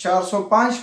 405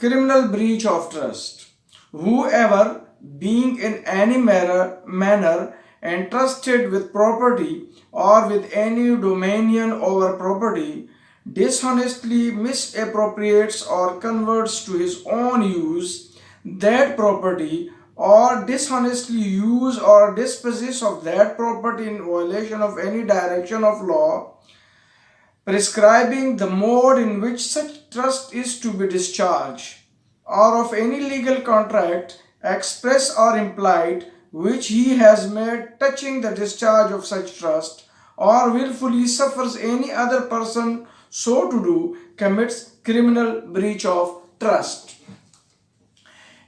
Criminal breach of trust. Whoever, being in any manner entrusted with property or with any dominion over property, dishonestly misappropriates or converts to his own use that property, or dishonestly use or disposes of that property in violation of any direction of law, prescribing the mode in which such trust is to be discharged, or of any legal contract, express or implied, which he has made touching the discharge of such trust, or willfully suffers any other person so to do, commits criminal breach of trust.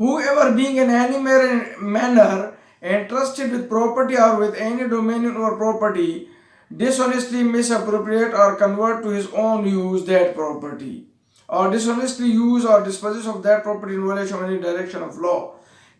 whoever being in any manner entrusted with property or with any dominion over property, dishonestly misappropriate or convert to his own use that property, or dishonestly use or disposes of that property in violation of any direction of law.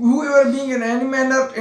whoever being in any manner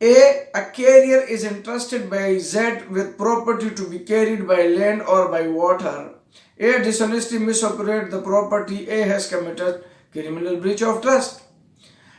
A carrier is entrusted by Z with property to be carried by land or by water. A dishonestly misappropriate the property, A has committed criminal breach of trust.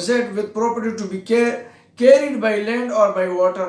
Z with property to be carried by land or by water,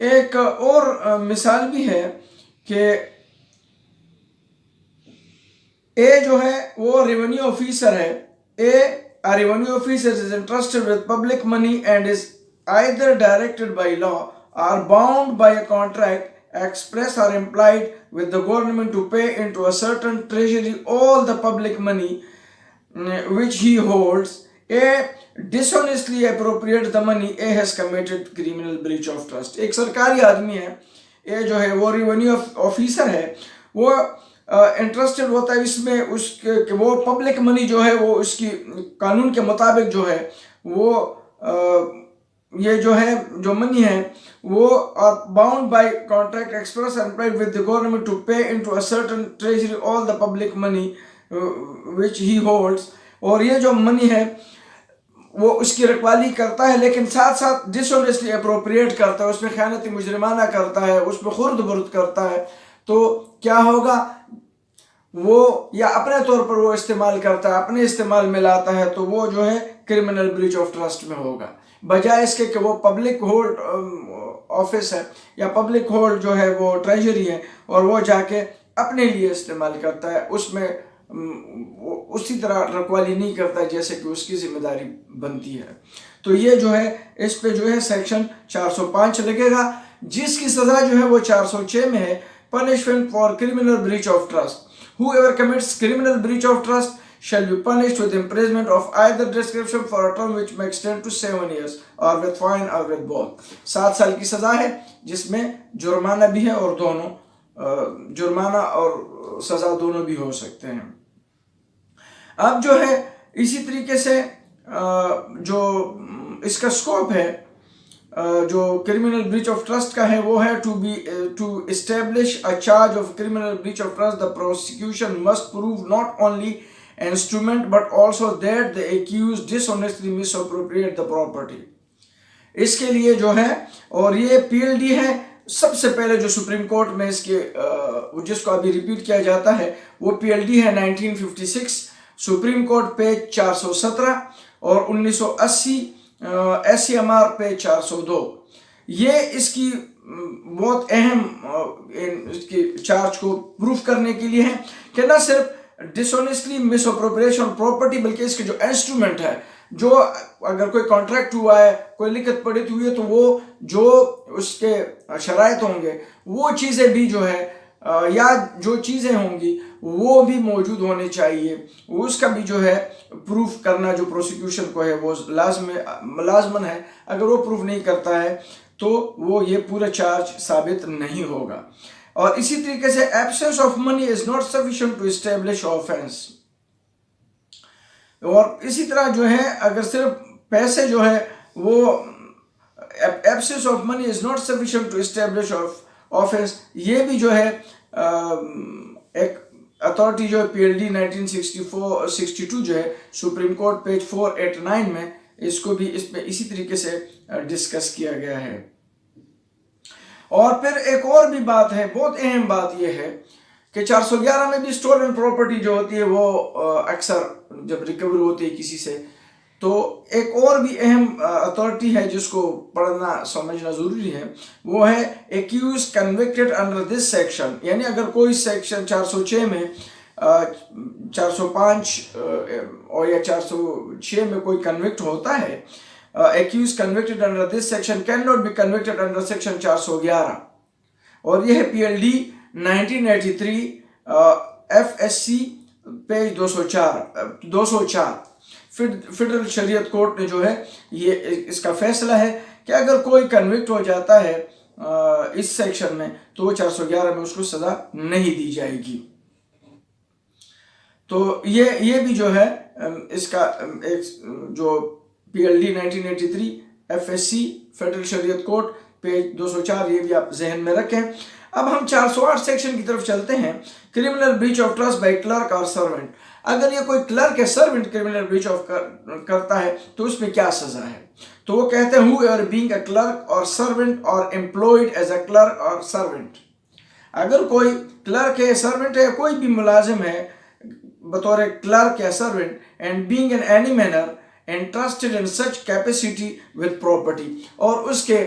ایک اور مثال بھی ہے کہ اے جو ہے وہ revenue officer ہے. A revenue officer is entrusted with public money and is either directed by law or bound by a contract, express or implied, with the government to pay into a certain treasury all the public money which he holds. A dishonestly appropriate the money, A has committed criminal breach of trust. ایک سرکاری آدمی ہے, اے جو ہے وہ revenue officer ہے, وہ interested ہوتا ہے اس میں اس کہ وہ پبلک منی جو ہے وہ اس کی قانون کے مطابق جو ہے وہ یہ جو ہے جو منی ہے وہ bound by contract express implied with the government to pay into a certain treasury all the public money which he holds. اور یہ جو منی ہے وہ اس کی رکھوالی کرتا ہے, لیکن ساتھ ساتھ ڈس آنیسٹلی اپروپریٹ کرتا ہے, اس میں خیانتی مجرمانہ کرتا ہے, اس میں خرد برد کرتا ہے. تو کیا ہوگا, وہ یا اپنے طور پر وہ استعمال کرتا ہے, اپنے استعمال میں لاتا ہے, تو وہ جو ہے کرمنل بریچ آف ٹرسٹ میں ہوگا, بجائے اس کے کہ وہ پبلک ہولڈ آفس ہے یا پبلک ہولڈ جو ہے وہ ٹریجری ہے اور وہ جا کے اپنے لیے استعمال کرتا ہے, اس میں اسی طرح رکھوالی نہیں کرتا جیسے کہ اس کی ذمہ داری بنتی ہے. تو یہ جو ہے اس پہ جو ہے سیکشن 405 لگے گا, جس کی سزا جو ہے وہ 406 میں ہے, punishment for criminal breach of trust. Whoever commits criminal breach of trust shall be punished with imprisonment of either description for a term which may extend to 7 years or with fine or with both. 7 سال کی سزا ہے جس میں جرمانہ بھی ہے اور دونوں جرمانہ اور سزا دونوں بھی ہو سکتے ہیں. اب جو ہے اسی طریقے سے جو اس کا سکوپ ہے جو کرمنل بریچ آف ٹرسٹ کا ہے وہ ہے to establish a charge of criminal breach of trust the prosecution must prove not only entrustment but also that the accused dishonestly misappropriate the property. اس کے لیے جو ہے اور یہ پی ایل ڈی ہے, سب سے پہلے جو سپریم کورٹ میں اس کے جس کو ابھی ریپیٹ کیا جاتا ہے وہ پی ایل ڈی ہے 1956, سپریم کورٹ پیج 417 اور 1980 S C M R page 402. یہ اس کی بہت اہم اس کی چارج کو پروف کرنے کے لیے ہے کہ نہ صرف ڈس آنیسٹلی مس اپروپریشن پراپرٹی بلکہ اس کے جو انسٹرومنٹ ہے, جو اگر کوئی کانٹریکٹ ہوا ہے, کوئی لکھت پڑھت ہوئی ہے, تو وہ جو اس کے شرائط ہوں گے وہ چیزیں بھی جو ہے یا جو چیزیں ہوں گی وہ بھی موجود ہونے چاہیے, اس کا بھی جو ہے پروف کرنا جو پروسیکیوشن کو ہے وہ لازمن ہے. اگر وہ پروف نہیں کرتا ہے تو وہ یہ پورا چارج ثابت نہیں ہوگا. اور اسی طریقے سے absence of money is not sufficient to establish offence. اور اسی طرح جو ہے اگر صرف پیسے جو ہے وہ absence of money is not sufficient to establish offence, یہ بھی جو ہے ایک اتھارٹی جو ہے پی ایل ڈی 1962 جو ہے سپریم کورٹ پیج 489 میں اس کو بھی اس پہ اسی طریقے سے ڈسکس کیا گیا ہے. اور پھر ایک اور بھی بات ہے, بہت اہم بات یہ ہے کہ 411 میں بھی اسٹولن پراپرٹی جو ہوتی ہے وہ اکثر جب ریکور ہوتی ہے کسی سے, تو ایک اور بھی اہم اتھارٹی ہے جس کو پڑھنا سمجھنا ضروری ہے, وہ ہے accused convicted under this section. یعنی اگر کوئی سیکشن 406 میں 405 اور یا 406 میں کوئی کنوکٹ ہوتا ہے, accused convicted under this section can not be convicted under section 411. اور یہ ہے P L D 1983 F S C page 204. Federal Shariat Court نے جو ہے یہ اس کا فیصلہ ہے کہ اگر کوئی کنوکٹ ہو جاتا ہے اس سیکشن میں تو وہ 411 میں اس کو سزا نہیں دی جائے گی. تو یہ بھی جو ہے اس کا ایک جو P L D 1983 F S C Federal Shariat Court page 204, یہ بھی آپ ذہن میں رکھیں. اب ہم 408 سیکشن کی طرف چلتے ہیں, criminal breach of trust by clerk اور سرونٹ. اگر یہ کوئی کلرک یا سرونٹ کرمنل بریچ آف کرتا ہے تو اس پہ کیا سزا ہے؟ تو وہ کہتے ہیں whoever being a clerk or servant or employed as a clerk or servant. اگر کوئی کلرک ہے, سرونٹ ہے, کوئی بھی ملازم ہے بطور کلرک یا servant, and being in any manner entrusted in such capacity with property, اور اس کے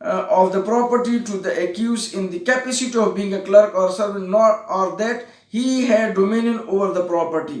of the property to the accused in the capacity of being a clerk or servant, nor or that he had dominion over the property.